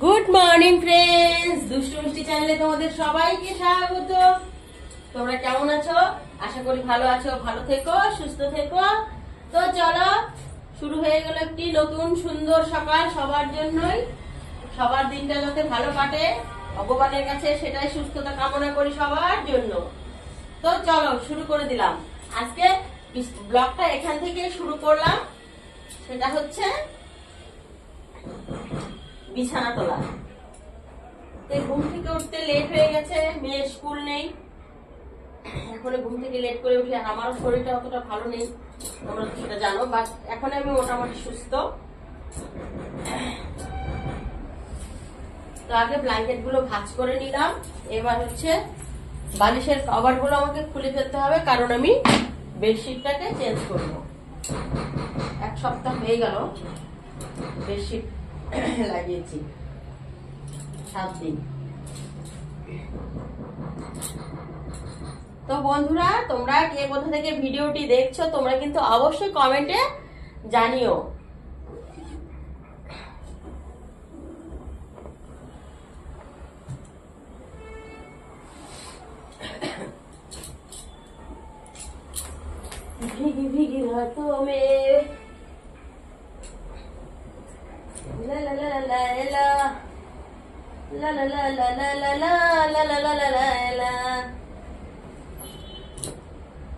Good morning friends, দুষ্টু মিষ্টি চ্যানেলে তোমাদের সবাইকে স্বাগত। তোমরা কেমন আছো? আশা করি ভালো আছো। ভালো থেকো, সুস্থ থেকো। তো চলো, শুরু হয়ে গেল একটি নতুন সুন্দর সকাল সবার জন্যই। সবার দিনটা যাতে ভালো কাটে, ভগবানের কাছে সেটাই সুস্থতা কামনা করি সবার জন্য। তো চলো শুরু করে দিলাম। আজকে ব্লগটা এখান থেকে শুরু করলাম। সেটা হচ্ছে বিছানা তোলা। ঘুম থেকে উঠতে লেট হয়ে গেছে, মেয়ের স্কুল নেই। এখন ঘুম থেকে লেট করে উঠে, আর আমারও শরীরটা অতটা ভালো নেই, তোমরা তো সেটা জানো। বাট এখন আমি মোটামুটি সুস্থ। তো আগে ব্ল্যাঙ্কেট গুলো ভাঁজ করে নিলাম। এবার হচ্ছে বালিশের কভার গুলো আমাকে খুলে ফেলতে হবে, কারণ আমি বেডশিটটাকে চেঞ্জ করবো। এক সপ্তাহ হয়ে গেল বেডশিট লাগিয়েছি, 7 দিন। তো বন্ধুরা, তোমরা কে কোথা থেকে ভিডিওটি দেখছো তোমরা কিন্তু অবশ্যই কমেন্টে জানিও। ভিগি ভিগি হাতোं में ला ला ला ला ला ला ला ला ला ला ला ला ला ला ला ला।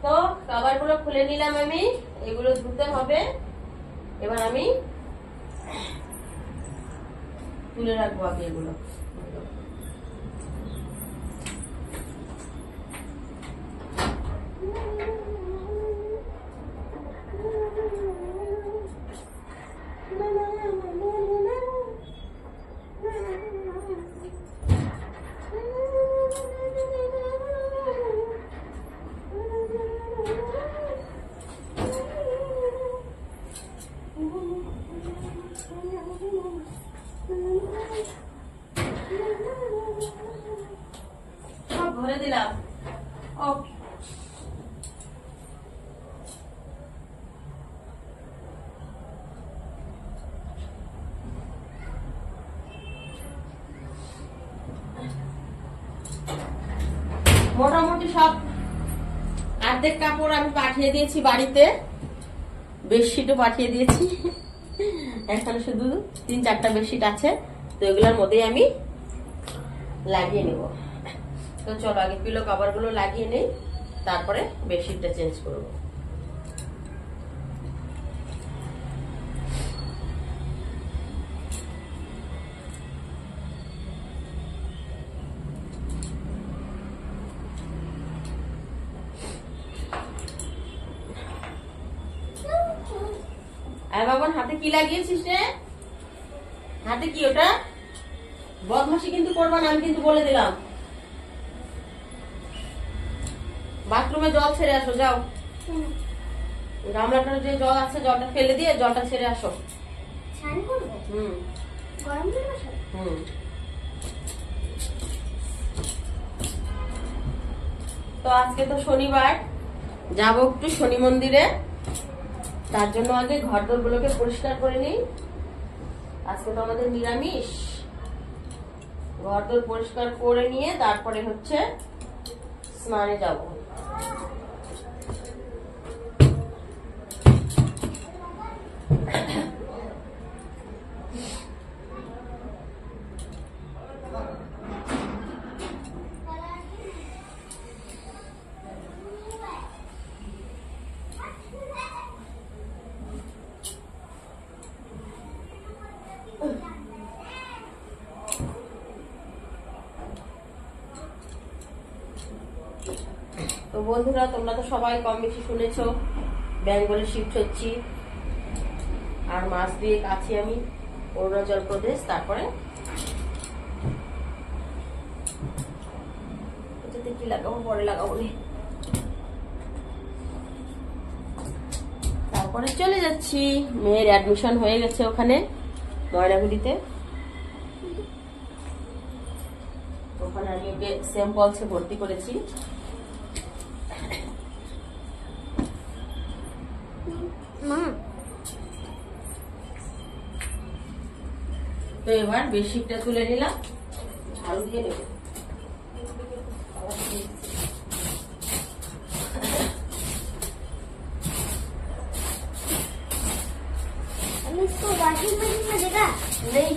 তো কভার গুলো খুলে নিলাম আমি, এগুলো ধুতে হবে। এবার আমি তুলে রাখবো আগে এগুলো। সব ভরে দিলাম। মোটামুটি সব অর্ধেক কাপড় আমি পাঠিয়ে দিয়েছি বাড়িতে, বেডশিটও পাঠিয়ে দিয়েছি। এখানে শুধু 3-4টা বেডশিট আছে, তো এগুলোর মধ্যে আমি লাগিয়ে নেব। তো চলো আগে পিলো কভার গুলো লাগিয়ে নেই, তারপরে বেডশিটটা চেঞ্জ করবো। আর বাবন হাতে কি লাগিয়েছিস রে? হাতে কি ওটা? বদমাশি কিন্তু করবা না, আমি কিন্তু বলে দিলাম। বাথরুমে জল ছেড়ে আসো, যাও। গামলাটার যে জল আছে জলটা ফেলে দিয়ে জলটা ছেড়ে আসো। তো আজকে তো শনিবার, যাবো একটু শনি মন্দিরে। তার জন্য আগে ঘরদোর গুলোকে পরিষ্কার করে নিই। আজকে তো আমাদের নিরামিষ। ঘরদোর পরিষ্কার করে নিয়ে তারপরে হচ্ছে স্নানে যাব। তো বন্ধুরা, তোমরা তো সবাই কম বেশি শুনেছো বেঙ্গলে শিফট হচ্ছি, আর মাস দিয়ে আছি আমি অরুণাচল প্রদেশ। তারপরে এটাতে কি লাগাবো, পরে লাগাবো। তারপরে চলে যাচ্ছি। মেয়ের অ্যাডমিশন হয়ে গেছে ওখানে ময়নাগুড়িতে। ওখানে আমি ওকে সেন্ট পলসে ভর্তি করেছি। মা তো এবার বেডশিটটা তুলে নিলাম, ঝাড়ু দিয়ে নেব। इसको वॉशिंग मशीन में देगा नहीं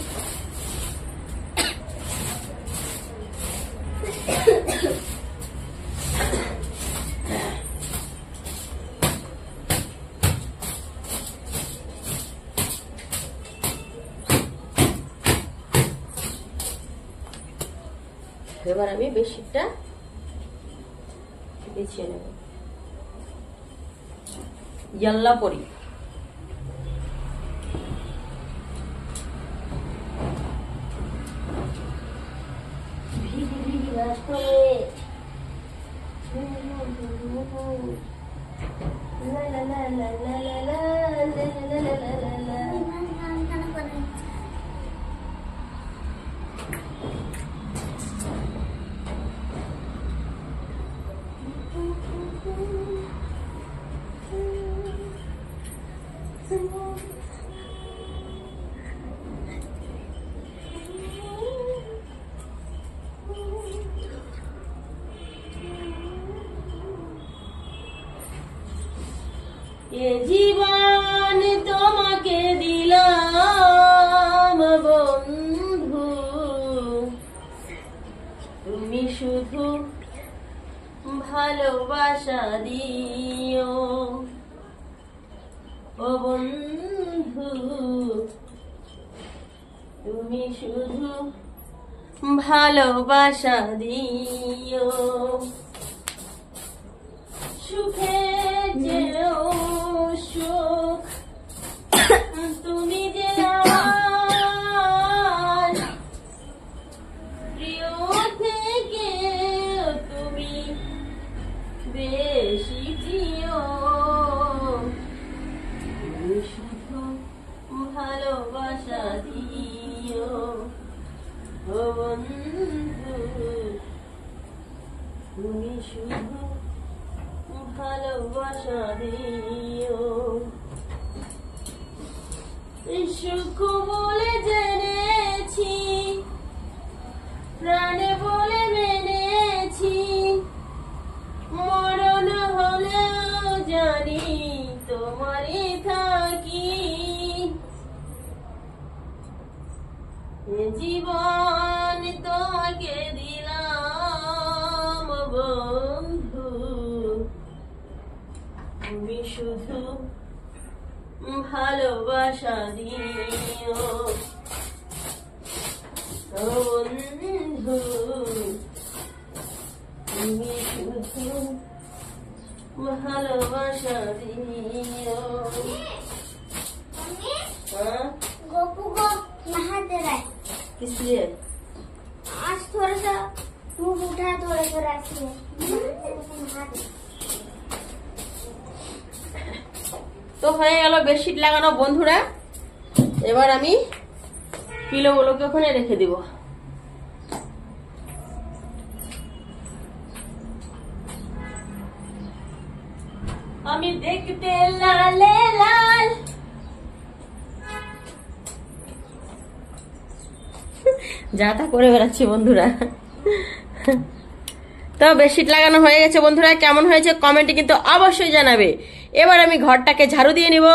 এবার আমি বেডশিটটা বিছিয়ে নেব। ইয়াল্লা পরি। ये जीवन তোমাকে দিলাম বন্ধু, তুমি শুধু ভালোবাসা দিও ও বন্ধু, তুমি শুধু ভালোবাসা দিও। সুখে যেও সুখ তুমি যে আমার প্রিয় থেকে তুমি বেশি প্রিয়, তুমি শুধু ভালোবাসা দিও ও বন্ধু, তুমি শুধু ভালোবাসা দিও। সুখ বলে জেনেছি, প্রাণে বলে মেনেছি, মরণ হলেও জানি তোমারই থাকি। জীবন তোমাকে দিলাম বন্ধু, তুমি শুধু ভালোবাসা দিও ও বন্ধু, তুমি শুধু ভালোবাসা दियो। हाँ? गोपू को नहा दे रहा है। किस लिए? आज थोड़ा सा मुंह उठा थोड़ा सा इसलिए नहा दे। তো হয়ে গেল বেডশিট লাগানো বন্ধুরা। এবার আমি পিলোগুলোকে ওখানে রেখে দিব। আমি দেখতে লালে লাল, যা তা করে বেড়াচ্ছি বন্ধুরা। তো বেডশিট লাগানো হয়ে গেছে বন্ধুরা, কেমন হয়েছে কমেন্টে কিন্তু অবশ্যই জানাবে। এবার আমি ঘরটাকে ঝাড়ু দিয়ে নিব,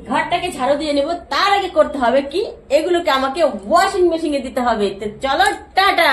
ঘরটাকে ঝাড়ু দিয়ে নিব। তার আগে করতে হবে কি, এগুলোকে আমাকে ওয়াশিং মেশিনে দিতে হবে। তো চলো টাটা।